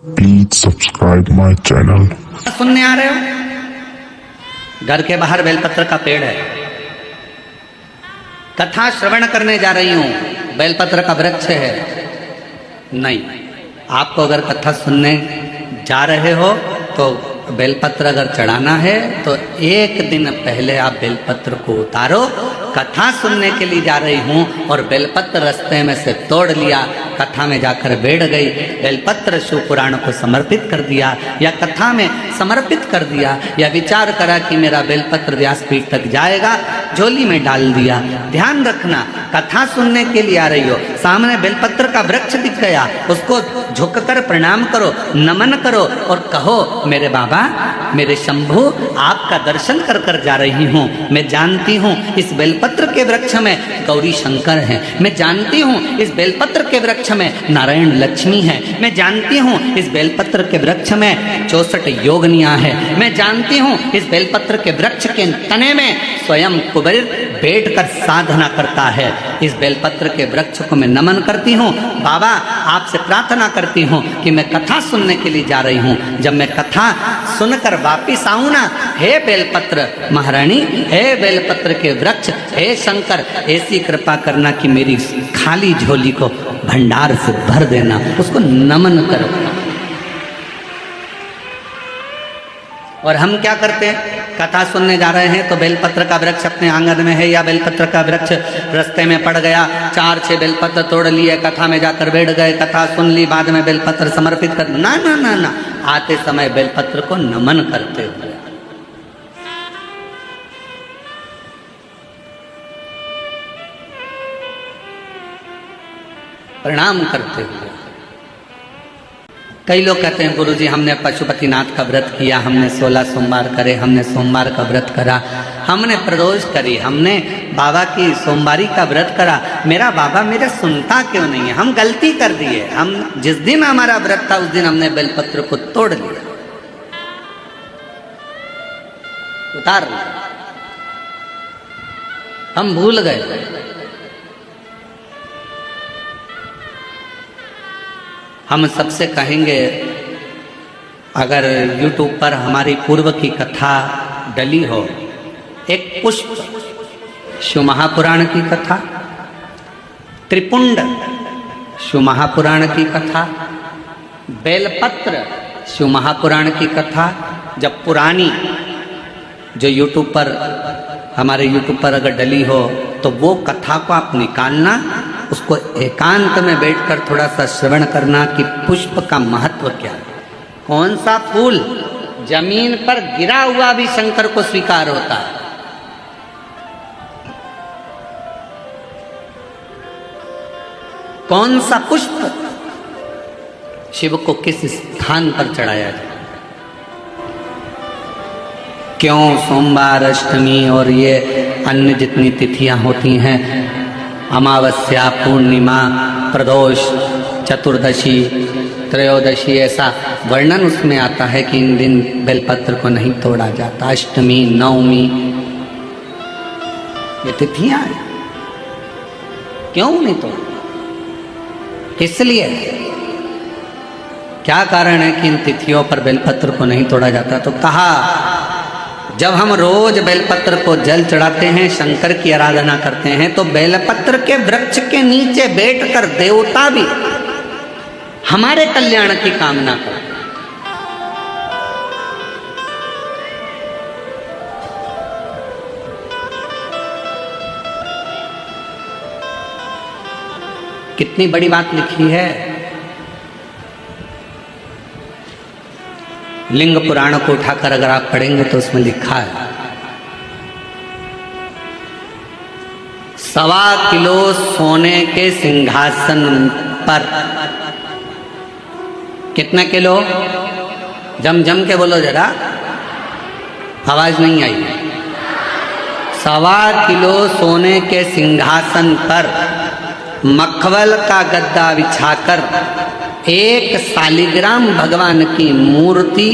Please subscribe my channel. सुनने आ रहे हो? घर के बाहर बेलपत्र का पेड़ है, कथा श्रवण करने जा रही हूं, बेलपत्र का वृक्ष है। नहीं, आपको अगर कथा सुनने जा रहे हो तो बेलपत्र अगर चढ़ाना है तो एक दिन पहले आप बेलपत्र को उतारो। कथा सुनने के लिए जा रही हूं और बेलपत्र रास्ते में से तोड़ लिया, कथा में जाकर बैठ गई, बेलपत्र शिव पुराण को समर्पित कर दिया या कथा में समर्पित कर दिया या विचार करा कि मेरा बेलपत्र व्यासपीठ तक जाएगा, झोली में डाल दिया। ध्यान रखना, कथा सुनने के लिए आ रही हो, सामने बेलपत्र का वृक्ष दिख गया, उसको झुककर प्रणाम करो, नमन करो और कहो मेरे बाबा, मेरे शंभु, आपका दर्शन कर कर जा रही हूँ। मैं जानती हूँ इस बेलपत्र के वृक्ष में गौरी शंकर हैं, मैं जानती हूँ इस बेलपत्र के वृक्ष में नारायण लक्ष्मी है, मैं जानती हूँ इस बेलपत्र के वृक्ष में 64 योगनियाँ है, मैं जानती हूँ इस बेलपत्र के वृक्ष के तने में स्वयं कुबेर बैठकर साधना करता है। इस बेलपत्र के वृक्ष को मैं नमन करती हूँ। बाबा, आपसे प्रार्थना करती हूँ कि मैं कथा सुनने के लिए जा रही हूँ, जब मैं कथा सुनकर वापिस आऊं ना, हे बेलपत्र महारानी, हे बेलपत्र के वृक्ष, हे शंकर, ऐसी कृपा करना कि मेरी खाली झोली को भंडार से भर देना, उसको नमन करो। और हम क्या करते हैं? कथा सुनने जा रहे हैं तो बेलपत्र का वृक्ष अपने आंगन में है या बेलपत्र का वृक्ष रास्ते में पड़ गया, 4-6 बेलपत्र तोड़ लिए, कथा में जाकर बैठ गए, कथा सुन ली, बाद में बेलपत्र समर्पित कर, ना ना ना ना, आते समय बेलपत्र को नमन करते हुए, प्रणाम करते हुए। कई लोग कहते हैं गुरुजी हमने पशुपतिनाथ का व्रत किया, हमने 16 सोमवार करे, हमने सोमवार का व्रत करा, हमने प्रदोष करी, हमने बाबा की सोमवारी का व्रत करा, मेरा बाबा मेरा सुनता क्यों नहीं है? हम गलती कर दिए, हम जिस दिन हमारा व्रत था उस दिन हमने बेलपत्र को तोड़ लिया, उतार लिया, हम भूल गए। हम सबसे कहेंगे, अगर YouTube पर हमारी पूर्व की कथा डली हो, एक पुष्प शिव महापुराण की कथा, त्रिपुंड शिव महापुराण की कथा, बेलपत्र शिव महापुराण की कथा, जब पुरानी जो YouTube पर हमारे YouTube पर अगर डली हो तो वो कथा को आप निकालना, उसको एकांत में बैठकर थोड़ा सा श्रवण करना कि पुष्प का महत्व क्या है। कौन सा फूल जमीन पर गिरा हुआ भी शंकर को स्वीकार होता है? कौन सा पुष्प शिव को किस स्थान पर चढ़ाया जाए? क्यों सोमवार, अष्टमी और ये अन्य जितनी तिथियां होती हैं, अमावस्या, पूर्णिमा, प्रदोष, चतुर्दशी, त्रयोदशी, ऐसा वर्णन उसमें आता है कि इन दिन बेलपत्र को नहीं तोड़ा जाता। अष्टमी, नवमी, ये तिथियां हैं, क्यों नहीं तोड़ा? इसलिए क्या कारण है कि इन तिथियों पर बेलपत्र को नहीं तोड़ा जाता? तो कहा, जब हम रोज बेलपत्र को जल चढ़ाते हैं, शंकर की आराधना करते हैं, तो बेलपत्र के वृक्ष के नीचे बैठकर देवता भी हमारे कल्याण की कामना करते हैं। कितनी बड़ी बात लिखी है। लिंग पुराण को उठाकर अगर आप पढ़ेंगे तो उसमें लिखा है, 1.25 किलो सोने के सिंहासन पर, कितना किलो? जम के बोलो जरा, आवाज नहीं आई। 1.25 किलो सोने के सिंहासन पर मखमल का गद्दा बिछाकर एक शालिग्राम भगवान की मूर्ति,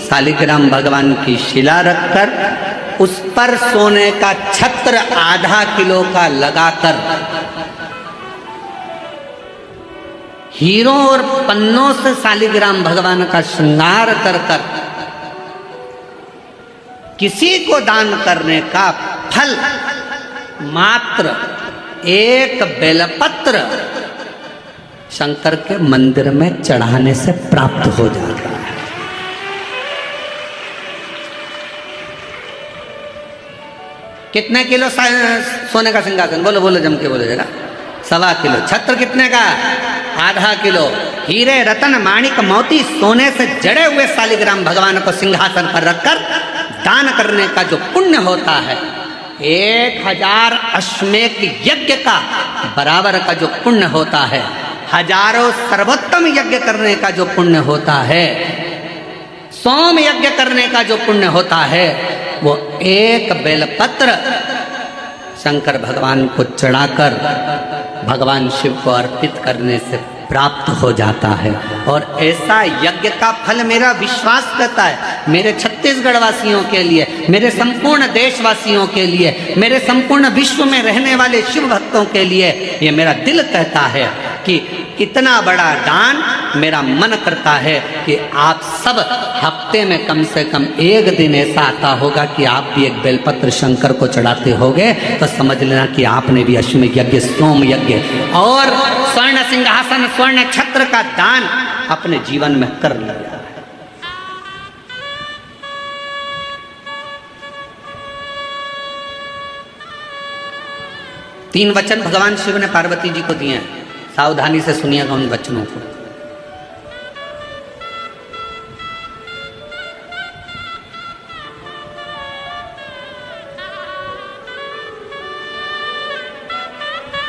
शालिग्राम भगवान की शिला रखकर उस पर सोने का छत्र आधा किलो का लगाकर हीरों और पन्नों से शालिग्राम भगवान का श्रृंगार कर कर किसी को दान करने का फल मात्र एक बेलपत्र शंकर के मंदिर में चढ़ाने से प्राप्त हो जाता है। कितने किलो सोने का सिंहासन? बोलो बोलो, जम के बोलो जरा। 1.25 किलो। छत्र कितने का? आधा किलो। हीरे रतन माणिक मोती सोने से जड़े हुए शालिग्राम भगवान को सिंहासन पर रखकर दान करने का जो पुण्य होता है, 1000 अश्वमेध यज्ञ का बराबर का जो पुण्य होता है, हजारों सर्वोत्तम यज्ञ करने का जो पुण्य होता है, सोम यज्ञ करने का जो पुण्य होता है, वो एक बेलपत्र शंकर भगवान को चढ़ाकर भगवान शिव को अर्पित करने से प्राप्त हो जाता है। और ऐसा यज्ञ का फल मेरा विश्वास करता है, मेरे छत्तीसगढ़ वासियों के लिए, मेरे संपूर्ण देशवासियों के लिए, मेरे संपूर्ण विश्व में रहने वाले शिव भक्तों के लिए, ये मेरा दिल कहता है कि इतना बड़ा दान मेरा मन करता है कि आप सब हफ्ते में कम से कम एक दिन ऐसा आता होगा कि आप भी एक बेलपत्र शंकर को चढ़ाते होगे, तो समझ लेना कि आपने भी अश्वमेध यज्ञ, सोम यज्ञ और स्वर्ण सिंहासन, स्वर्ण छत्र का दान अपने जीवन में कर लिया। तीन वचन भगवान शिव ने पार्वती जी को दिए हैं, सावधानी से सुनिएगा उन वचनों को।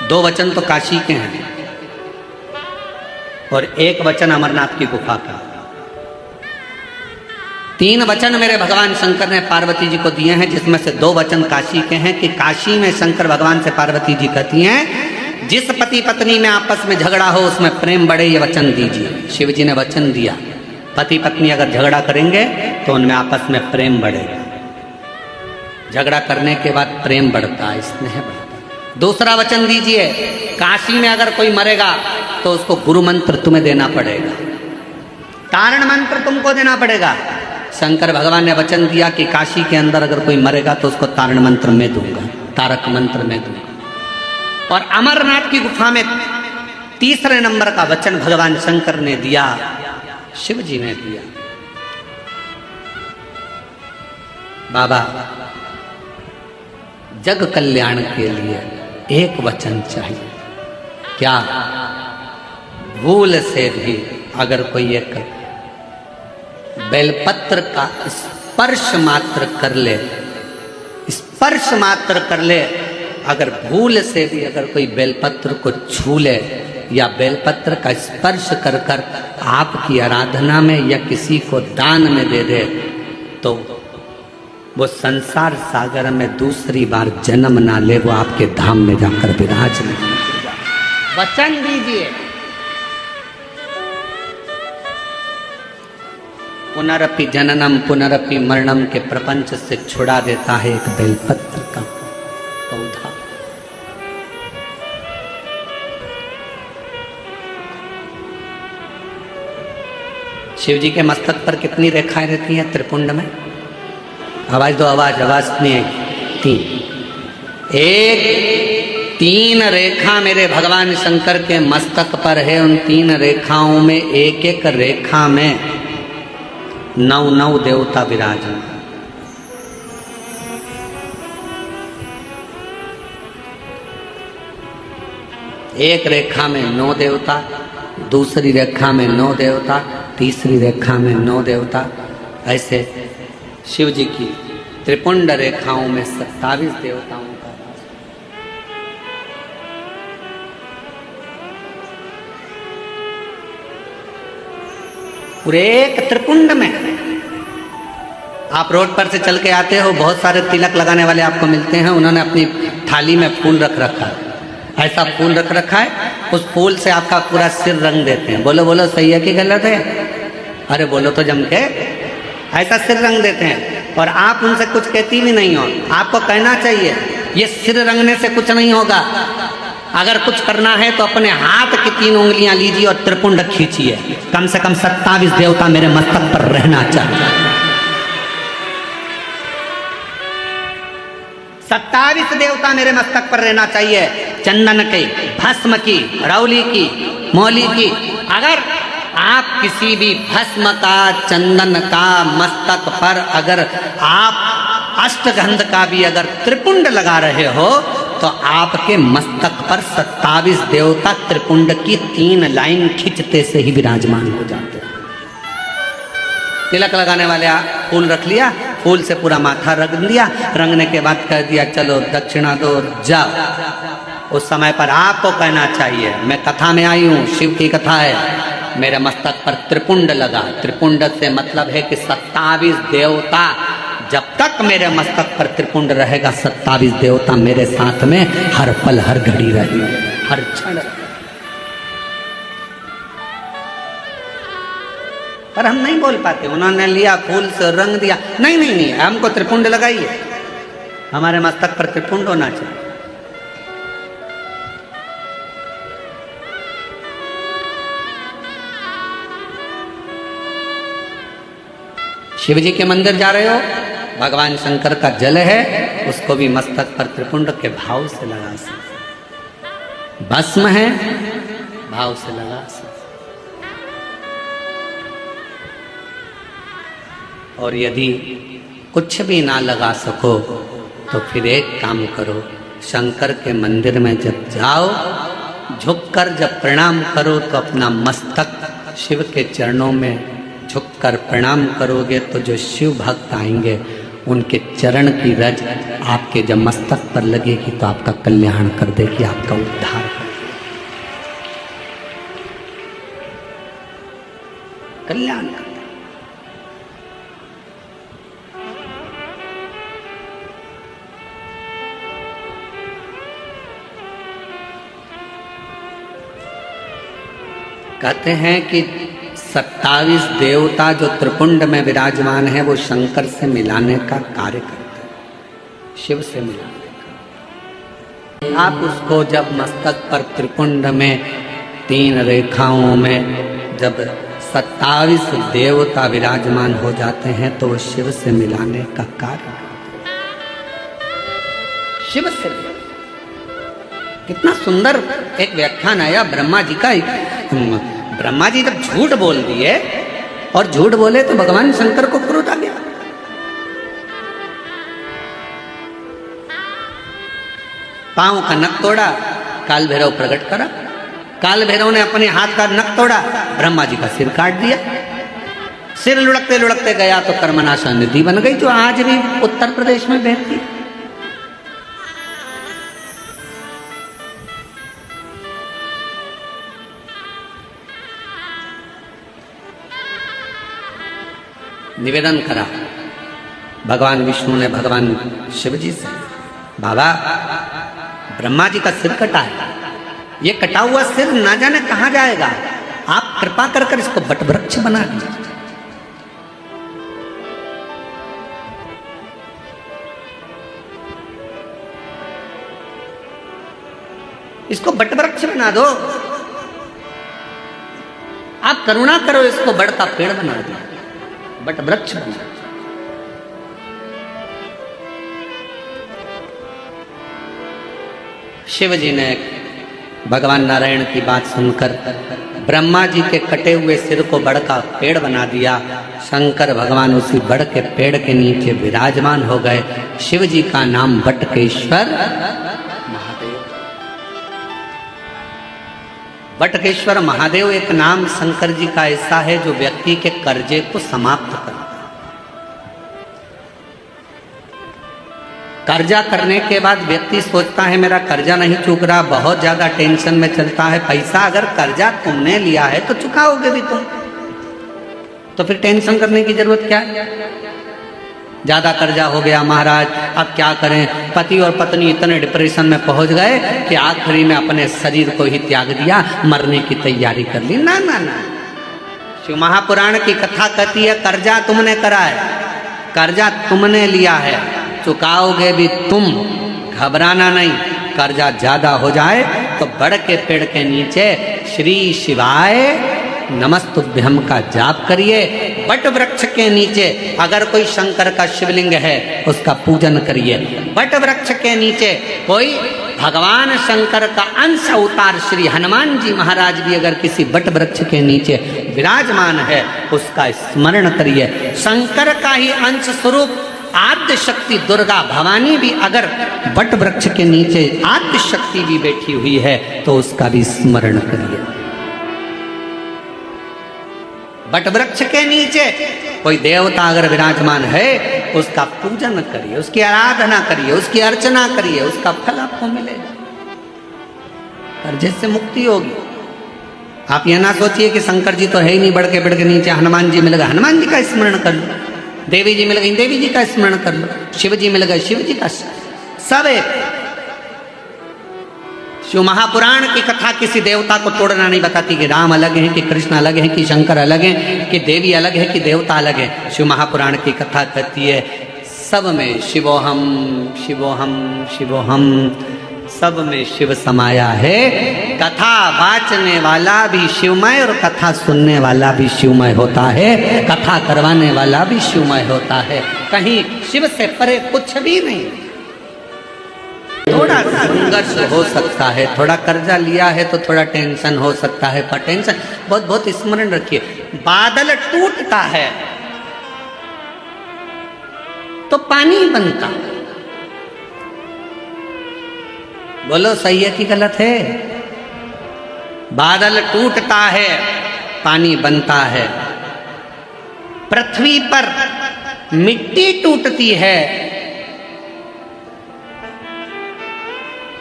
दो वचन तो काशी के हैं और एक वचन अमरनाथ की गुफा का। 3 वचन मेरे भगवान शंकर ने पार्वती जी को दिए हैं, जिसमें से 2 वचन काशी के हैं कि काशी में शंकर भगवान से पार्वती जी कहती हैं, जिस पति पत्नी में आपस में झगड़ा हो उसमें प्रेम बढ़े, ये वचन दीजिए। शिव जी ने वचन दिया, पति पत्नी अगर झगड़ा करेंगे तो उनमें आपस में प्रेम बढ़ेगा। झगड़ा करने के बाद प्रेम बढ़ता है, स्नेह बढ़ता है। दूसरा वचन दीजिए, काशी में अगर कोई मरेगा तो उसको गुरु मंत्र तुम्हें देना पड़ेगा, तारण मंत्र तुमको देना पड़ेगा। शंकर भगवान ने वचन दिया कि काशी के अंदर अगर कोई मरेगा तो उसको तारण मंत्र में दूंगा, तारक मंत्र में दूंगा। और अमरनाथ की गुफा में तीसरे नंबर का वचन भगवान शंकर ने दिया, शिव जी ने दिया, बाबा जग कल्याण के लिए एक वचन चाहिए। क्या? भूल से भी अगर कोई एक बेलपत्र का स्पर्श मात्र कर ले, स्पर्श मात्र कर ले, अगर भूल से भी अगर कोई बेलपत्र को छू ले या बेलपत्र का स्पर्श कर कर आपकी आराधना में या किसी को दान में दे दे, तो वो संसार सागर में दूसरी बार जन्म ना ले, वो आपके धाम में जाकर विराज नहीं। वचन दीजिए। पुनरपि जननम पुनरपि मरणम के प्रपंच से छुड़ा देता है एक बेलपत्र का पौधा। शिव जी के मस्तक पर कितनी रेखाएं रहती हैं त्रिपुंड में? आवाज दो, आवाज आवाज नहीं। 3 रेखा मेरे भगवान शंकर के मस्तक पर है। उन 3 रेखाओं में एक एक रेखा में 9 देवता विराजमान। एक रेखा में 9 देवता, दूसरी रेखा में 9 देवता, तीसरी रेखा में 9 देवता। ऐसे शिव जी की त्रिपुंड रेखाओं में 27 देवताओं का वास। पूरे एक त्रिपुंड में। आप रोड पर से चल के आते हो, बहुत सारे तिलक लगाने वाले आपको मिलते हैं, उन्होंने अपनी थाली में फूल रख रखा है, ऐसा फूल रख रखा है, उस फूल से आपका पूरा सिर रंग देते हैं। बोलो बोलो, सही है कि गलत है? अरे बोलो तो जम के। ऐसा सिर रंग देते हैं और आप उनसे कुछ कहती भी नहीं हो। आपको कहना चाहिए ये सिर रंगने से कुछ नहीं होगा, अगर कुछ करना है तो अपने हाथ की 3 उंगलियां लीजिए और त्रिपुंड खींचिए। कम से कम 27 देवता मेरे मस्तक पर रहना चाहिए। 27 देवता मेरे मस्तक पर रहना चाहिए। चंदन की, भस्म की, रौली की, मौली की। अगर आप किसी भी भस्म का, चंदन का मस्तक पर अगर आप अष्टगंध का भी अगर त्रिपुंड लगा रहे हो तो आपके मस्तक पर 27 देवता त्रिपुंड की 3 लाइन खींचते से ही विराजमान हो जाते हैं। तिलक लगाने वाले फूल रख लिया, फूल से पूरा माथा रंग दिया, रंगने के बाद कह दिया चलो दक्षिणा दो जाओ। उस समय पर आपको कहना चाहिए मैं कथा में आई हूँ, शिव की कथा है, मेरे मस्तक पर त्रिपुंड लगा। त्रिपुंड से मतलब है कि 27 देवता, जब तक मेरे मस्तक पर त्रिपुंड रहेगा 27 देवता मेरे साथ में हर पल हर घड़ी रहेंगे, हर क्षण। पर हम नहीं बोल पाते, उन्होंने लिया फूल से रंग दिया, नहीं नहीं नहीं हमको त्रिपुंड लगाइए, हमारे मस्तक पर त्रिपुंड होना चाहिए। शिव जी के मंदिर जा रहे हो, भगवान शंकर का जल है, उसको भी मस्तक पर त्रिपुंड के भाव से लगा सकते। भस्म है, भाव से लगा सकते। और यदि कुछ भी ना लगा सको तो फिर एक काम करो, शंकर के मंदिर में जब जाओ, झुककर जब प्रणाम करो तो अपना मस्तक शिव के चरणों में झुककर प्रणाम करोगे तो जो शिव भक्त आएंगे उनके चरण की रज आपके जब मस्तक पर लगेगी तो आपका कल्याण कर देगी, आपका उद्धार कर देगी, कल्याण कर देगी। कहते हैं कि 27 देवता जो त्रिपुंड में विराजमान है वो शंकर से मिलाने का कार्य करते हैं, शिव से मिलाने का। आप उसको जब मस्तक पर त्रिपुंड में 3 रेखाओं में जब 27 देवता विराजमान हो जाते हैं तो वो शिव से मिलाने का कार्य करते हैं, शिव से। कितना सुंदर एक व्याख्यान आया ब्रह्मा जी का। ब्रह्मा जी जब झूठ बोल दिए और झूठ बोले तो भगवान शंकर को क्रोध आ गया। पांव का नख तोड़ा, काल भैरव प्रकट करा, काल भैरव ने अपने हाथ का नख तोड़ा, ब्रह्मा जी का सिर काट दिया। सिर लुढ़कते लुढ़कते गया तो कर्मनाशा नदी बन गई जो आज भी उत्तर प्रदेश में बहती। निवेदन करा भगवान विष्णु ने भगवान शिव जी से, बाबा ब्रह्मा जी का सिर कटा है, ये कटा हुआ सिर ना जाने कहां जाएगा, आप कृपा कर कर इसको वटवृक्ष बना दीजिए। इसको वटवृक्ष बना दो, आप करुणा करो, इसको बढ़ता पेड़ बना दो, बट वृक्ष बना। शिव जी ने भगवान नारायण की बात सुनकर ब्रह्मा जी के कटे हुए सिर को बड़ का पेड़ बना दिया। शंकर भगवान उसी बड़ के पेड़ के नीचे विराजमान हो गए। शिव जी का नाम बटकेश्वर महादेव। बटकेश्वर महादेव एक नाम शंकर जी का ऐसा है जो व्यक्ति के कर्जे को समाप्त करता है। कर्जा करने के बाद व्यक्ति सोचता है मेरा कर्जा नहीं चूक रहा, बहुत ज्यादा टेंशन में चलता है। पैसा अगर कर्जा तुमने लिया है तो चुकाओगे भी तुम, तो फिर टेंशन करने की जरूरत क्या है। ज्यादा कर्जा हो गया महाराज, अब क्या करें। पति और पत्नी इतने डिप्रेशन में पहुंच गए कि आखिरी में अपने शरीर को ही त्याग दिया, मरने की तैयारी कर ली। ना ना ना, शिव महापुराण की कथा कहती है कर्जा तुमने करा है, कर्जा तुमने लिया है, चुकाओगे भी तुम, घबराना नहीं। कर्जा ज्यादा हो जाए तो बड़ के पेड़ के नीचे श्री शिवाय नमस्तुभ्यम का जाप करिए। बट वृक्ष के नीचे अगर कोई शंकर का शिवलिंग है उसका पूजन करिए। बट वृक्ष के नीचे कोई भगवान शंकर का अंश अवतार श्री हनुमान जी महाराज भी अगर किसी बट वृक्ष के नीचे विराजमान है उसका स्मरण करिए। शंकर का ही अंश स्वरूप आद्य शक्ति दुर्गा भवानी भी अगर बट वृक्ष के नीचे आद्य शक्ति भी बैठी हुई है तो उसका भी स्मरण करिए। बट वृक्ष के नीचे कोई देवता अगर विराजमान है उसका पूजन करिए, उसकी आराधना करिए, उसकी अर्चना करिए, उसका फल आपको मिलेगा, कर्जे से मुक्ति होगी। आप यह ना सोचिए कि शंकर जी तो है ही नहीं, बढ़ के नीचे हनुमान जी मिल गए, हनुमान जी का स्मरण कर लो। देवी जी मिल गई, देवी जी का स्मरण कर लो। शिव जी मिल गए, शिव जी का। सब एक। शिव महापुराण की कथा किसी देवता को तोड़ना नहीं बताती कि राम अलग है कि कृष्ण अलग है कि शंकर अलग है कि देवी अलग है कि देवता अलग है। शिव महापुराण की कथा कहती है सब में शिवोहम शिवोहम शिवोहम, सब में शिव समाया है। कथा वाचने वाला भी शिवमय और कथा सुनने वाला भी शिवमय होता है, कथा करवाने वाला भी शिवमय होता है। कहीं शिव से परे कुछ भी नहीं। थोड़ा संघर्ष हो सकता है, थोड़ा कर्जा लिया है तो थोड़ा टेंशन हो सकता है, पर टेंशन बहुत स्मरण रखिए। बादल टूटता है तो पानी बनता। बोलो सही है कि गलत है? बादल टूटता है पानी बनता है। पृथ्वी पर मिट्टी टूटती है,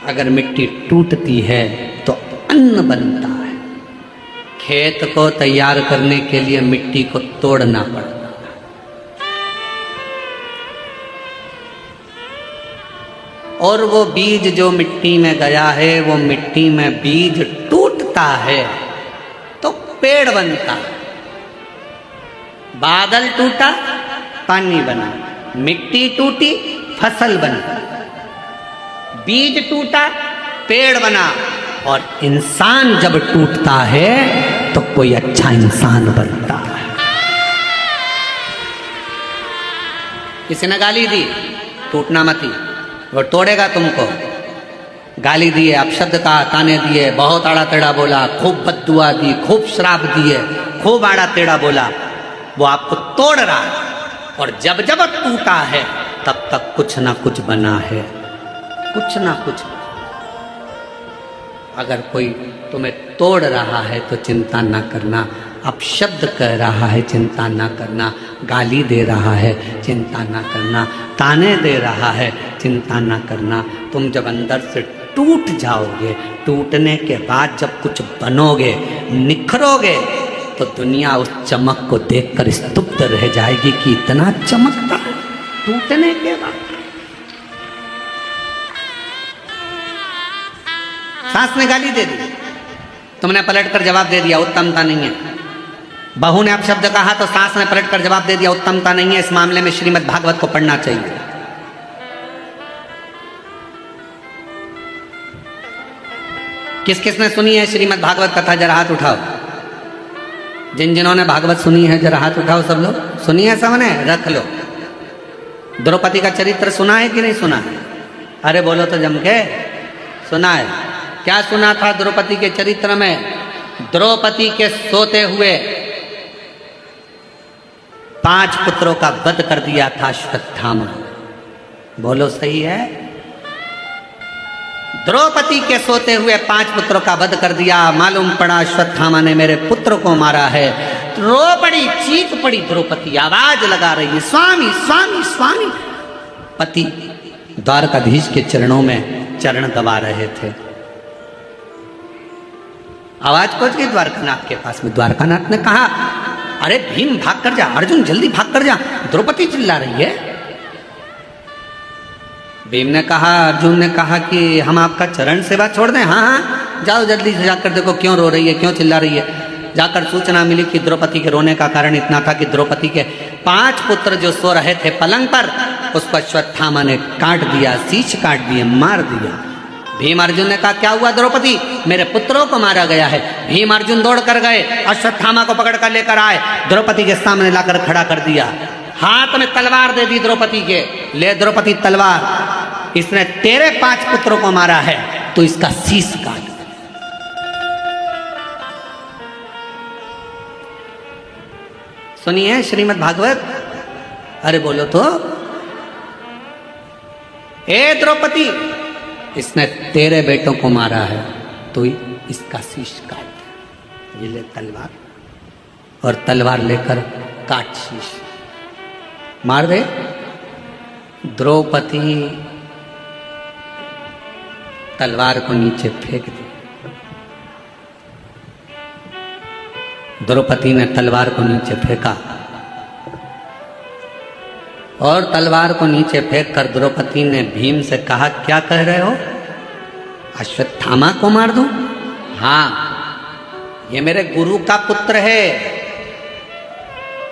अगर मिट्टी टूटती है तो अन्न बनता है। खेत को तैयार करने के लिए मिट्टी को तोड़ना पड़ता है। और वो बीज जो मिट्टी में गया है, वो मिट्टी में बीज टूटता है तो पेड़ बनता है। बादल टूटा पानी बना, मिट्टी टूटी फसल बनी, बीज टूटा पेड़ बना। और इंसान जब टूटता है तो कोई अच्छा इंसान बनता है। किसी ने गाली दी, टूटना मत ही, वो तोड़ेगा तुमको। गाली दिए, अपशब्द कहा, ताने दिए, बहुत आड़ा टेढ़ा बोला, खूब बद्दुआ दी, खूब श्राप दिए, खूब आड़ा टेढ़ा बोला, वो आपको तोड़ रहा है। और जब जब टूटा है तब तक कुछ ना कुछ बना है, कुछ ना कुछ। अगर कोई तुम्हें तोड़ रहा है तो चिंता ना करना, अपशब्द कह रहा है चिंता ना करना, गाली दे रहा है चिंता ना करना, ताने दे रहा है चिंता ना करना। तुम जब अंदर से टूट जाओगे, टूटने के बाद जब कुछ बनोगे, निखरोगे, तो दुनिया उस चमक को देखकर स्तब्ध रह जाएगी कि इतना चमकता है टूटने के बाद। सास ने गाली दे दी, तुमने पलटकर जवाब दे दिया, उत्तमता नहीं है। बहू ने अपशब्द कहा तो सास ने पलटकर जवाब दे दिया, उत्तमता नहीं है। इस मामले में श्रीमद् भागवत को पढ़ना चाहिए। किस किस ने सुनी है श्रीमद् भागवत कथा? जरा हाथ उठाओ। जिन्होंने भागवत सुनी है जरा हाथ उठाओ। सब लोग सुनी है? सबने रख लो। द्रौपदी का चरित्र सुना है कि नहीं सुना है? अरे बोलो तो जम के। सुना है? क्या सुना था द्रौपदी के चरित्र में? द्रौपदी के सोते हुए 5 पुत्रों का वध कर दिया था अश्वत्थामा। बोलो सही है? द्रौपदी के सोते हुए 5 पुत्रों का वध कर दिया। मालूम पड़ा अश्वत्थामा ने मेरे पुत्र को मारा है। रो पड़ी, चीख पड़ी द्रौपदी, आवाज लगा रही है, स्वामी स्वामी स्वामी। पति द्वारकाधीश के चरणों में चरण दबा रहे थे। आवाज पहुंच गई द्वारकानाथ के पास में। द्वारकानाथ ने कहा, अरे भीम भाग कर जा, अर्जुन जल्दी भाग कर जा, द्रौपदी चिल्ला रही है। भीम ने कहा, अर्जुन ने कहा कि हम आपका चरण सेवा छोड़ दें? हाँ हाँ जाओ जल्दी से जाकर देखो क्यों रो रही है, क्यों चिल्ला रही है। जाकर सूचना मिली कि द्रौपदी के रोने का कारण इतना था कि द्रौपदी के 5 पुत्र जो सो रहे थे पलंग पर, उसको अश्वत्थामा ने काट दिया, शीश काट दिए, मार दिया। भीम अर्जुन ने कहा क्या हुआ द्रौपदी, मेरे पुत्रों को मारा गया है। भीम अर्जुन दौड़ कर गए, अश्वत्थामा को पकड़ कर लेकर आए, द्रौपदी के सामने लाकर खड़ा कर दिया, हाथ में तलवार दे दी द्रौपदी के, ले द्रौपदी तलवार, इसने तेरे 5 पुत्रों को मारा है, तो इसका शीश काट। सुनिए श्रीमद् भागवत। अरे बोलो तो, ए द्रौपदी, इसने तेरे बेटों को मारा है, तो इसका शीश काट। ये ले तलवार, और तलवार लेकर काट शीश, मार दे। द्रौपदी तलवार को नीचे फेंक दी। द्रौपदी ने तलवार को नीचे फेंका, और तलवार को नीचे फेंक कर द्रौपदी ने भीम से कहा क्या कह रहे हो, अश्वत्थामा को मार दूं? हाँ, ये मेरे गुरु का पुत्र है।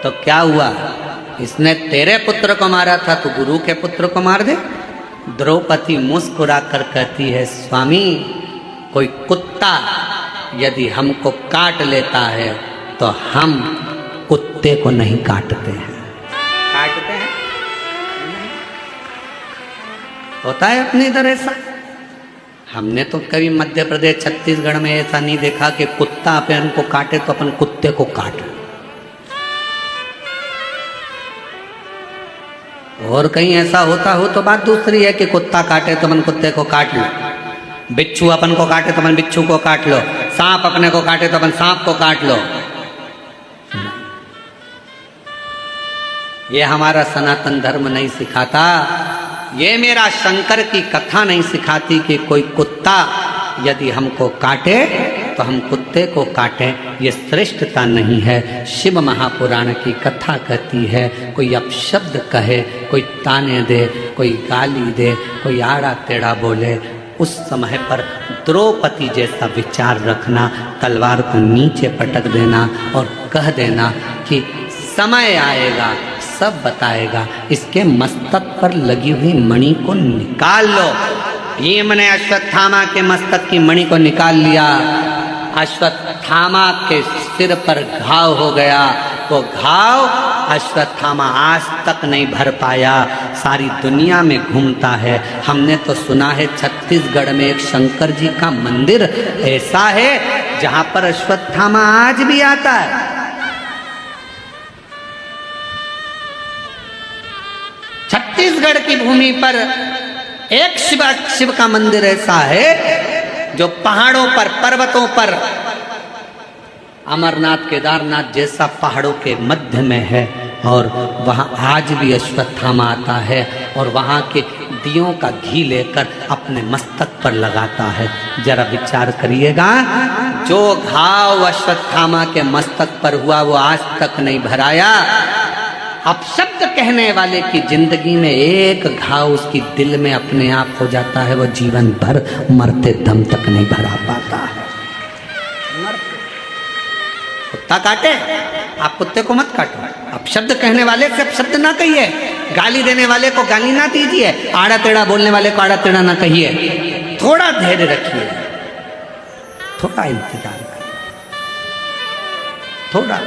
तो क्या हुआ, इसने तेरे पुत्र को मारा था, तो गुरु के पुत्र को मार दे। द्रौपदी मुस्कुरा कर कहती है, स्वामी, कोई कुत्ता यदि हमको काट लेता है तो हम कुत्ते को नहीं काटते हैं। काटते हैं? होता है अपने इधर ऐसा। हमने तो कभी मध्य प्रदेश छत्तीसगढ़ में ऐसा नहीं देखा कि कुत्ता अपन को काटे तो अपन कुत्ते को काटे। और कहीं ऐसा होता हो तो बात दूसरी है कि कुत्ता काटे तो अपन कुत्ते को काट लो, बिच्छू अपन को काटे तो अपन बिच्छू को काट लो, सांप अपने को काटे तो अपन सांप को काट लो। ये हमारा सनातन धर्म नहीं सिखाता, ये मेरा शंकर की कथा नहीं सिखाती कि कोई कुत्ता यदि हमको काटे तो हम कुत्ते को काटें। ये श्रेष्ठता नहीं है। शिव महापुराण की कथा कहती है, कोई अपशब्द कहे, कोई ताने दे, कोई गाली दे, कोई आड़ा टेढ़ा बोले, उस समय पर द्रौपदी जैसा विचार रखना, तलवार को नीचे पटक देना और कह देना कि समय आएगा सब बताएगा, इसके मस्तक पर लगी हुई मणि को निकाल लो। भीम ने अश्वत्थामा के मस्तक की मणि को निकाल लिया। अश्वत्थामा के सिर पर घाव हो गया। वो घाव अश्वत्थामा आज तक नहीं भर पाया, सारी दुनिया में घूमता है। हमने तो सुना है छत्तीसगढ़ में एक शंकर जी का मंदिर ऐसा है जहां पर अश्वत्थामा आज भी आता है। छत्तीसगढ़ की भूमि पर एक शिव का मंदिर ऐसा है जो पहाड़ों पर, पर्वतों पर, अमरनाथ केदारनाथ जैसा पहाड़ों के मध्य में है, और वहाँ आज भी अश्वत्थामा आता है और वहाँ के दियों का घी लेकर अपने मस्तक पर लगाता है। जरा विचार करिएगा, जो घाव अश्वत्थामा के मस्तक पर हुआ वो आज तक नहीं भराया। अब शब्द कहने वाले की जिंदगी में एक घाव उसकी दिल में अपने आप हो जाता है, वो जीवन भर मरते दम तक नहीं भरा पाता है। कुत्ता काटे, आप कुत्ते को मत काटो। अब शब्द कहने वाले से शब्द ना कहिए, गाली देने वाले को गाली ना दीजिए, आड़ा टेढ़ा बोलने वाले को आड़ा टेढ़ा ना कहिए। थोड़ा धैर्य रखिए, थोड़ा इंतजार करिए, थोड़ा।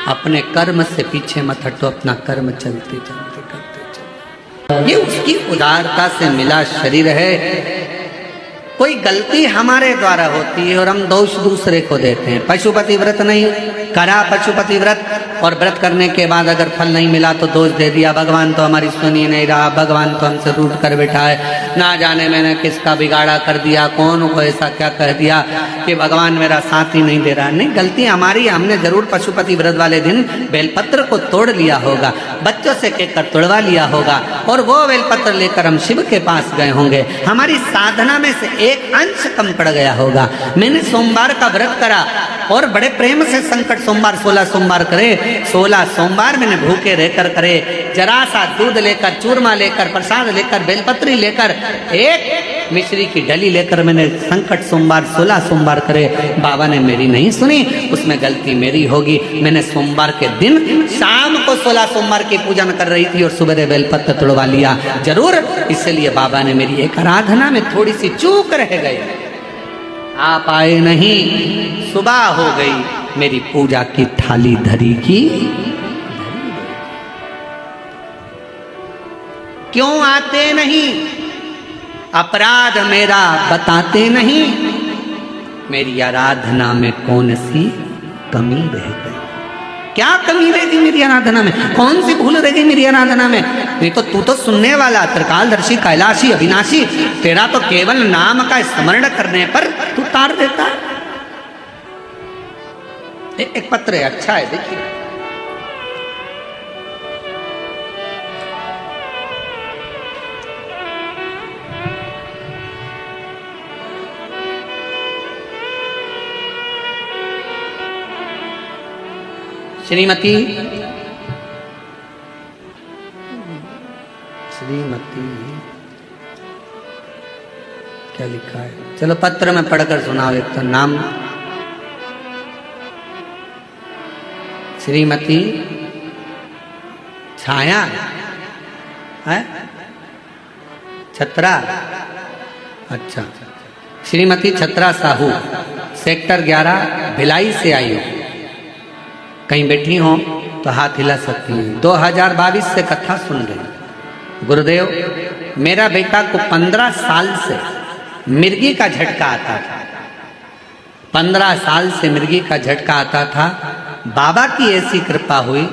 अपने कर्म से पीछे मत हटो, अपना कर्म चलते चलते करते चलो। ये उसकी उदारता से मिला शरीर है। कोई गलती हमारे द्वारा होती है और हम दोष दूसरे को देते हैं। पशुपति व्रत नहीं करा, पशुपति व्रत, और व्रत करने के बाद अगर फल नहीं मिला तो दोष दे दिया, भगवान तो हमारी सुनी नहीं रहा, भगवान तो हमसे रूठ कर बैठा है, ना जाने मैंने किसका बिगाड़ा कर दिया, कौन को ऐसा क्या कह दिया कि भगवान मेरा साथ ही नहीं दे रहा। नहीं, गलती हमारी, हमने जरूर पशुपति व्रत वाले दिन बेलपत्र को तोड़ लिया होगा, बच्चों से कहकर तोड़वा लिया होगा, और वो बेलपत्र लेकर हम शिव के पास गए होंगे। हमारी साधना में से एक अंश कम पड़ गया होगा। मैंने सोमवार का व्रत करा और बड़े प्रेम से संकट सोमवार 16 सोमवार करे, 16 सोमवार मैंने भूखे रहकर करे, जरा सा दूध लेकर, चूरमा लेकर, प्रसाद लेकर, बेलपत्री लेकर, एक मिश्री की डली लेकर मैंने संकट सोमवार 16 सोमवार करे, बाबा ने मेरी नहीं सुनी, उसमें गलती मेरी होगी। मैंने सोमवार के दिन शाम को 16 सोमवार की पूजन कर रही थी और सुबह बेलपत्र तोड़वा लिया जरूर, इसलिए बाबा ने मेरी एक आराधना में थोड़ी सी चूक रह गई। आप आए नहीं, सुबह हो गई, मेरी पूजा की थाली धरी की। क्यों आते नहीं? अपराध मेरा बताते नहीं, मेरी आराधना में कौन सी कमी रह गई? क्या कमी रह गई मेरी आराधना में? कौन सी भूल रह गई मेरी आराधना में? नहीं तो तू तो सुनने वाला, त्रिकालदर्शी, कैलाशी, अविनाशी, तेरा तो केवल नाम का स्मरण करने पर तू तार देता। एक पत्र है, अच्छा है, देखिए। श्रीमती क्या लिखा है? चलो पत्र में पढ़कर सुनाओ। एक तो नाम श्रीमती छाया है, छत्रा, अच्छा, श्रीमती छत्रा साहू, सेक्टर 11 भिलाई से आई हो। कहीं बैठी हो तो हाथ हिला सकती हैं। 2022 से कथा सुन रही। गुरुदेव, मेरा बेटा को 15 साल से मिर्गी का झटका आता था। 15 साल से मिर्गी का झटका आता था। बाबा की ऐसी कृपा हुई,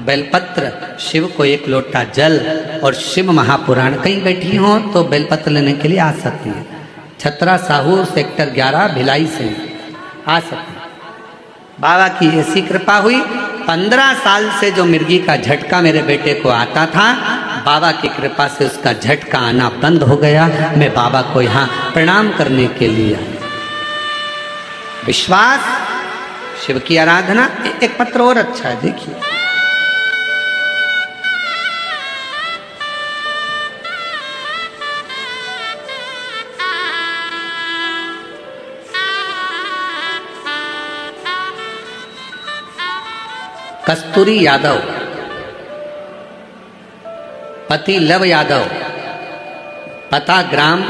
बेलपत्र, शिव को एक लोटा जल और शिव महापुराण। कहीं बैठी हो तो बेलपत्र लेने के लिए आ सकती है। छत्रा साहू, सेक्टर 11 भिलाई से आ सकती है। बाबा की ऐसी कृपा हुई, 15 साल से जो मिर्गी का झटका मेरे बेटे को आता था, बाबा की कृपा से उसका झटका आना बंद हो गया। मैं बाबा को यहाँ प्रणाम करने के लिए आया। विश्वास, शिव की आराधना। एक पत्र और अच्छा है, देखिए। कस्तूरी यादव, पति लव यादव, पता ग्राम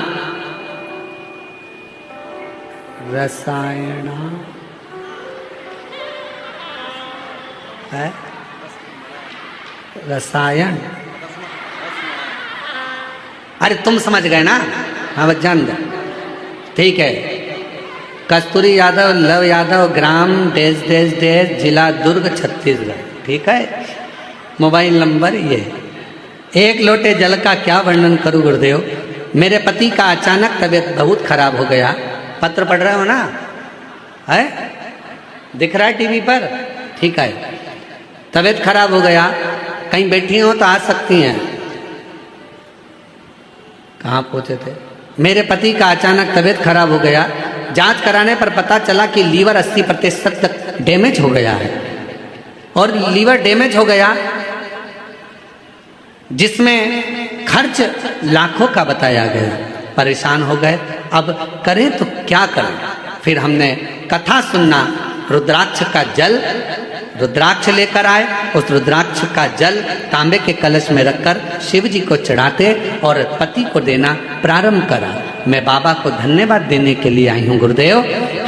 रसायना है, रसायन, अरे तुम समझ गए ना? हाँ बस जान दो, ठीक है। कस्तूरी यादव, लव यादव, ग्राम डेज डेज डेज, जिला दुर्ग, छत्तीसगढ़, ठीक है। मोबाइल नंबर ये। एक लोटे जल का क्या वर्णन करूं गुरुदेव। मेरे पति का अचानक तबीयत बहुत खराब हो गया। पत्र पढ़ रहे हो ना? है, दिख रहा है टीवी पर, ठीक है। तबीयत खराब हो गया, कहीं बैठी हो तो आ सकती हैं। कहाँ पहुंचे थे? मेरे पति का अचानक तबीयत खराब हो गया। जांच कराने पर पता चला कि लीवर 80% तक डैमेज हो गया है। और लीवर डैमेज हो गया जिसमें खर्च लाखों का बताया गया। परेशान हो गए, अब करें तो क्या करें। फिर हमने कथा सुनना, रुद्राक्ष का जल, रुद्राक्ष लेकर आए। उस रुद्राक्ष का जल तांबे के कलश में रखकर शिव जी को चढ़ाते और पति को देना प्रारंभ करा। मैं बाबा को धन्यवाद देने के लिए आई हूँ गुरुदेव।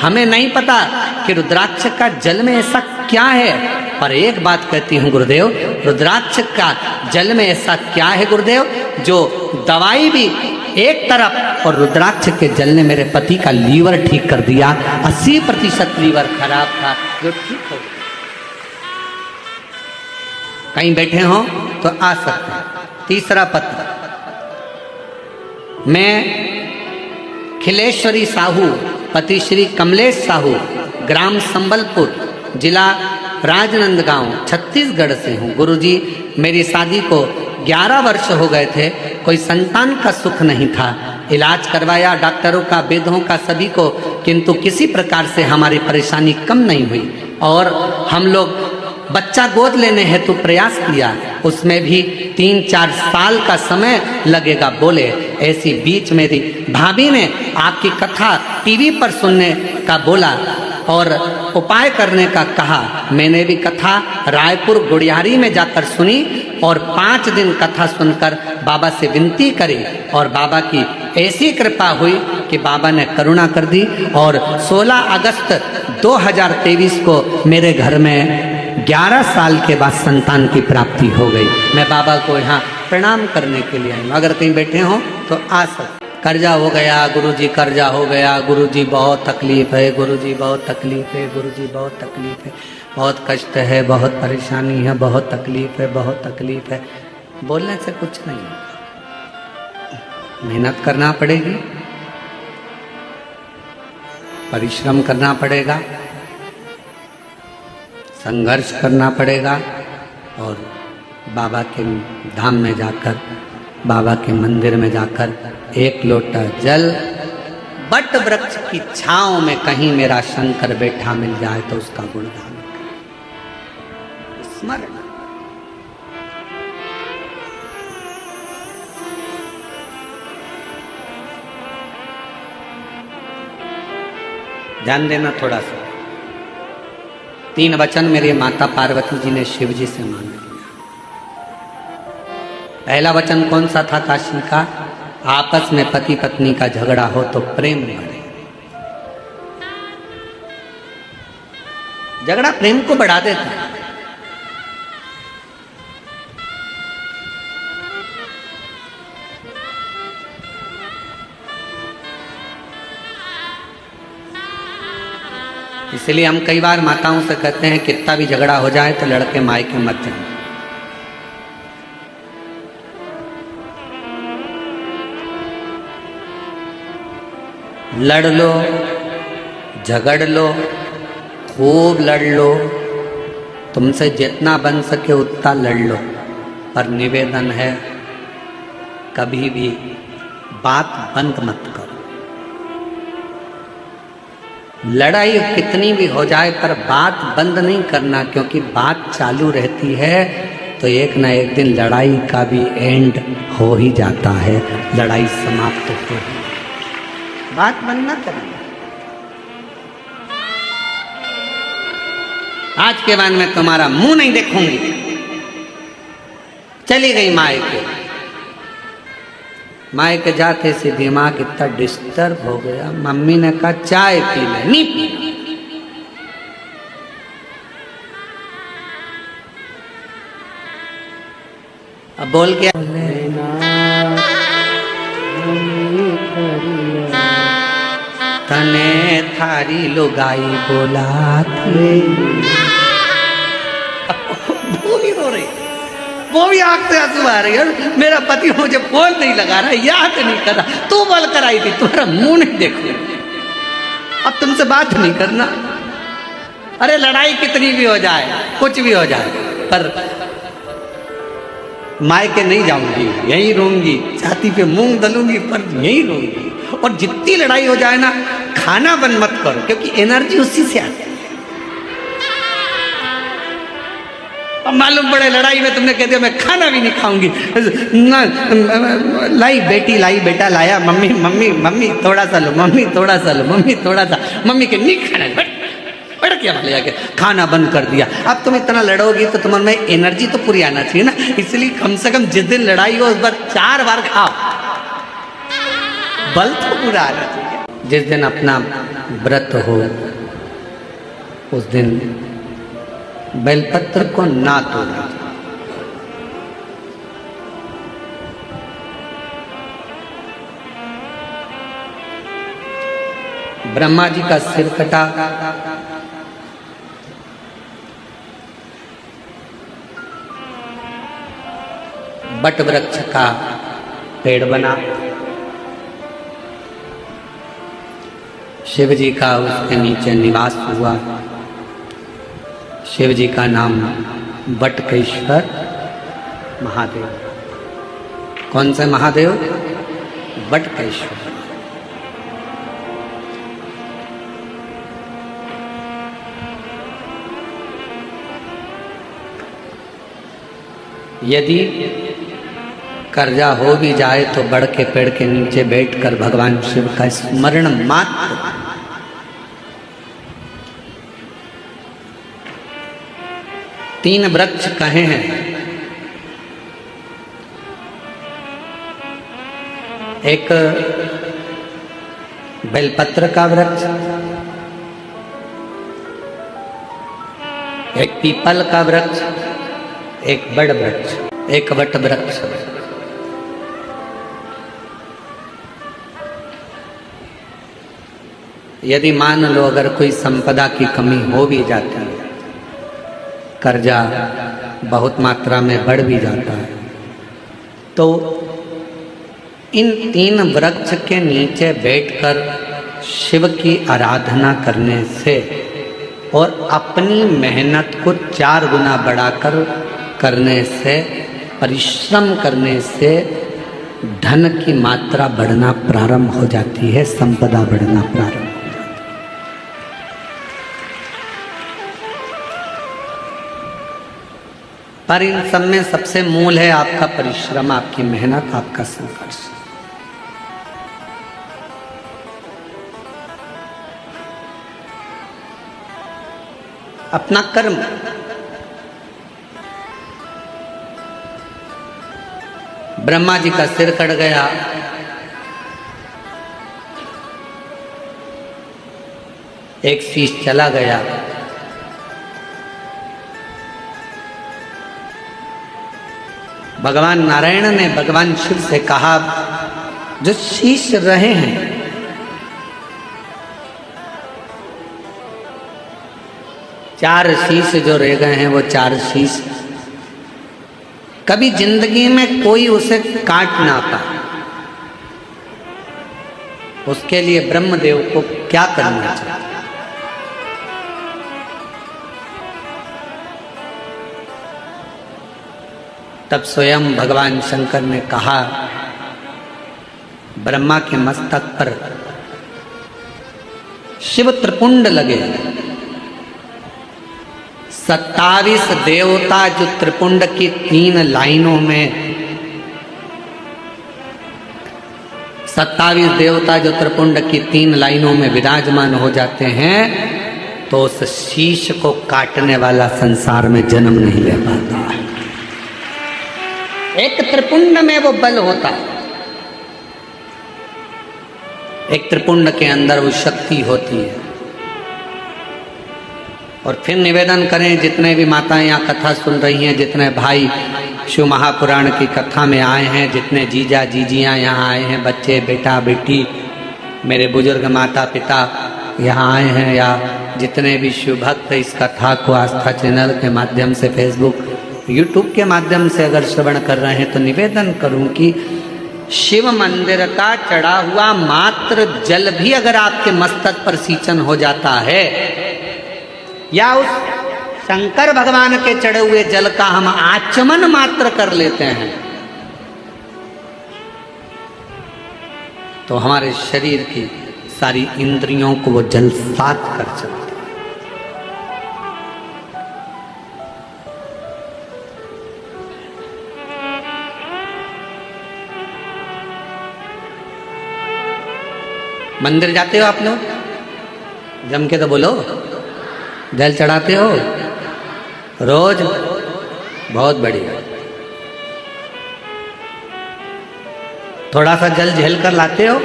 हमें नहीं पता कि रुद्राक्ष का जल में ऐसा क्या है, पर एक बात कहती हूँ गुरुदेव, रुद्राक्ष का जल में ऐसा क्या है गुरुदेव, जो दवाई भी एक तरफ और रुद्राक्ष के जल ने मेरे पति का लीवर ठीक कर दिया। 80% लीवर खराब था जो ठीक हो गया। कहीं बैठे हो तो आ सकते हैं। तीसरा पत्र, मैं खिलेश्वरी साहू, पति श्री कमलेश साहू, ग्राम संबलपुर, जिला राजनंदगांव, छत्तीसगढ़ से हूँ। गुरुजी, मेरी शादी को 11 वर्ष हो गए थे, कोई संतान का सुख नहीं था। इलाज करवाया डॉक्टरों का, वेदों का, सभी को, किंतु किसी प्रकार से हमारी परेशानी कम नहीं हुई और हम लोग बच्चा गोद लेने हेतु प्रयास किया, उसमें भी 3-4 साल का समय लगेगा बोले। ऐसी बीच मेरी भाभी ने आपकी कथा टीवी पर सुनने का बोला और उपाय करने का कहा। मैंने भी कथा रायपुर गुड़ियारी में जाकर सुनी और 5 दिन कथा सुनकर बाबा से विनती करी और बाबा की ऐसी कृपा हुई कि बाबा ने करुणा कर दी और 16 अगस्त 2023 को मेरे घर में 11 साल के बाद संतान की प्राप्ति हो गई। मैं बाबा को यहाँ प्रणाम करने के लिए आई हूँ। अगर कहीं बैठे हो तो आ सकते। कर्जा हो गया गुरुजी, कर्जा हो गया गुरुजी, बहुत तकलीफ है गुरुजी, बहुत तकलीफ है गुरुजी, बहुत तकलीफ है, बहुत कष्ट है, बहुत परेशानी है, बहुत तकलीफ है, बहुत तकलीफ है। बोलने से कुछ नहीं होगा, मेहनत करना पड़ेगी, परिश्रम करना पड़ेगा, संघर्ष करना पड़ेगा और बाबा के धाम में जाकर, बाबा के मंदिर में जाकर एक लोटा जल बट वृक्ष की छांव में कहीं मेरा शंकर बैठा मिल जाए तो उसका गुणगान स्मरण। ध्यान देना थोड़ा सा। 3 वचन मेरे माता पार्वती जी ने शिव जी से मांग लिया। पहला वचन कौन सा था काशी का? आपस में पति पत्नी का झगड़ा हो तो प्रेम बढ़े। झगड़ा प्रेम को बढ़ा देता है। इसलिए हम कई बार माताओं से कहते हैं कितना भी झगड़ा हो जाए तो लड़के मायके मत जाओ। लड़ लो, झगड़ लो, खूब लड़ लो, तुमसे जितना बन सके उतना लड़ लो, पर निवेदन है कभी भी बात बंद मत करो। लड़ाई कितनी भी हो जाए पर बात बंद नहीं करना, क्योंकि बात चालू रहती है तो एक ना एक दिन लड़ाई का भी एंड हो ही जाता है, लड़ाई समाप्त हो ही। बात बंद ना करना। आज के बाद मैं तुम्हारा मुंह नहीं देखूंगी। चली गई मायके। मायके जाते से दिमाग इतना डिस्टर्ब हो गया, मम्मी ने कहा चाय पी ले, नहीं पी। अब बोल के तने थारी लुगाई बोला थे। वो भी रो रही, वो भी आंख से आंसू आ रही है। मेरा पति मुझे फोन नहीं लगा रहा, याद नहीं कर रहा, तू बोल कर आई थी, तुम्हारा मुंह नहीं देखू, अब तुमसे बात नहीं करना। अरे लड़ाई कितनी भी हो जाए, कुछ भी हो जाए, पर मायके नहीं जाऊंगी, यहीं रहूंगी, छाती पे मूंग दलूंगी पर यहीं रहूंगी। और जितनी लड़ाई हो जाए ना, खाना बंद मत करो, क्योंकि एनर्जी उसी से आती है। अब मालूम पड़े लड़ाई में तुमने कह दिया मैं खाना भी नहीं खाऊंगी, लाई बेटी लाई बेटा लाया, मम्मी मम्मी मम्मी थोड़ा सा लो, मम्मी थोड़ा सा लो, मम्मी थोड़ा सा, मम्मी के नहीं खाना, बट क्या भले जाके खाना बंद कर दिया। अब तुम इतना लड़ोगी तो तुम्हारे में एनर्जी तो पूरी आना चाहिए ना, इसलिए कम से कम जिस दिन लड़ाई हो उस बार 4 बार खाओ, बल तो पूरा आना चाहिए। जिस दिन अपना व्रत हो उस दिन बेलपत्र को ना तोड़ना। ब्रह्मा जी का सिर कटा, बट वृक्ष का पेड़ बना, शिव जी का उसके नीचे निवास हुआ। शिव जी का नाम बटकेश्वर महादेव। कौन से महादेव? बटकेश्वर। यदि कर्जा हो भी जाए तो बड़ के पेड़ के नीचे बैठकर भगवान शिव का स्मरण मात्र। तीन वृक्ष कहे हैं, एक बेलपत्र का वृक्ष, एक पीपल का वृक्ष, एक बड़ वृक्ष, एक वट वृक्ष। यदि मान लो अगर कोई संपदा की कमी हो भी जाती है, कर्जा बहुत मात्रा में बढ़ भी जाता है, तो इन तीन वृक्ष के नीचे बैठकर शिव की आराधना करने से और अपनी मेहनत को 4 गुना बढ़ाकर करने से, परिश्रम करने से धन की मात्रा बढ़ना प्रारंभ हो जाती है, संपदा बढ़ना प्रारंभ हो जाती है। पर इन सब में सबसे मूल है आपका परिश्रम, आपकी मेहनत, आपका संघर्ष। अपना कर्म। ब्रह्मा जी का सिर कट गया, एक शीश चला गया, भगवान नारायण ने भगवान शिव से कहा, जो शीश रहे हैं चार शीश जो रह गए हैं, वो 4 शीश कभी जिंदगी में कोई उसे काट ना पाए। उसके लिए ब्रह्मदेव को क्या करना चाहिए? तब स्वयं भगवान शंकर ने कहा, ब्रह्मा के मस्तक पर शिव त्रिपुंड लगे, 27 देवता जो त्रिपुंड की 3 लाइनों में, 27 देवता जो त्रिपुंड की 3 लाइनों में विराजमान हो जाते हैं, तो उस शीश को काटने वाला संसार में जन्म नहीं ले पाता है। एक त्रिपुंड में वो बल होता है, एक त्रिपुंड के अंदर वो शक्ति होती है। और फिर निवेदन करें, जितने भी माताएं यहाँ कथा सुन रही हैं, जितने भाई शिव महापुराण की कथा में आए हैं, जितने जीजा जीजियाँ यहाँ आए हैं, बच्चे बेटा बेटी, मेरे बुजुर्ग माता पिता यहाँ आए हैं, या जितने भी शिव भक्त इस कथा को आस्था चैनल के माध्यम से, फेसबुक यूट्यूब के माध्यम से अगर श्रवण कर रहे हैं, तो निवेदन करूं कि शिव मंदिर का चढ़ा हुआ मात्र जल भी अगर आपके मस्तक पर सिंचन हो जाता है, या उस शंकर भगवान के चढ़े हुए जल का हम आचमन मात्र कर लेते हैं, तो हमारे शरीर की सारी इंद्रियों को वो जल साफ कर सकता है। मंदिर जाते हो आप लोग? जम के तो बोलो। जल चढ़ाते हो रोज? बहुत बढ़िया। थोड़ा सा जल झेल कर लाते हो,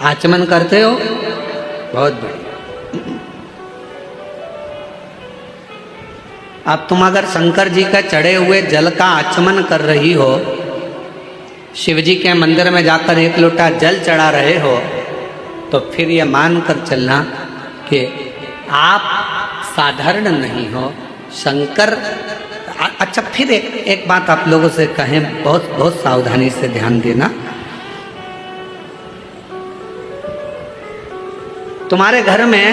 आचमन करते हो, बहुत बढ़िया। अब तुम अगर शंकर जी का चढ़े हुए जल का आचमन कर रही हो, शिव जी के मंदिर में जाकर 1 लोटा जल चढ़ा रहे हो, तो फिर ये मानकर चलना कि आप साधारण नहीं हो। शंकर, अच्छा फिर एक बात आप लोगों से कहें, बहुत बहुत सावधानी से ध्यान देना। तुम्हारे घर में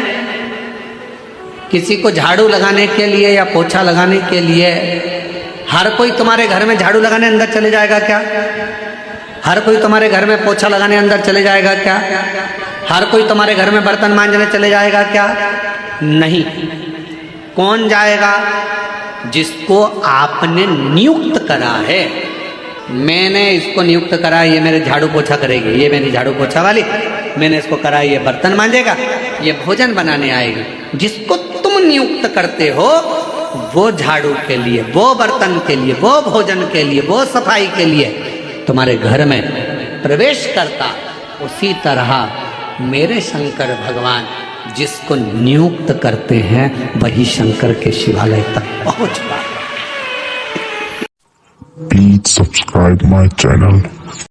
किसी को झाड़ू लगाने के लिए या पोछा लगाने के लिए, हर कोई तुम्हारे घर में झाड़ू लगाने अंदर चले जाएगा क्या? हर कोई तुम्हारे घर में पोछा लगाने अंदर चले जाएगा क्या? हर कोई तुम्हारे घर में बर्तन मांजने चले जाएगा क्या? नहीं। कौन जाएगा? जिसको आपने नियुक्त करा है। मैंने इसको नियुक्त करा, ये मेरे झाड़ू पोछा करेगी, ये मेरी झाड़ू पोछा वाली, मैंने इसको करा, ये बर्तन मांजेगा, ये भोजन बनाने आएगी। जिसको तुम नियुक्त करते हो वो झाड़ू के लिए, वो बर्तन के लिए, वो भोजन के लिए, वो सफाई के लिए तुम्हारे घर में प्रवेश करता, उसी तरह मेरे शंकर भगवान जिसको नियुक्त करते हैं वही शंकर के शिवालय तक पहुंच पाए। Please subscribe my channel.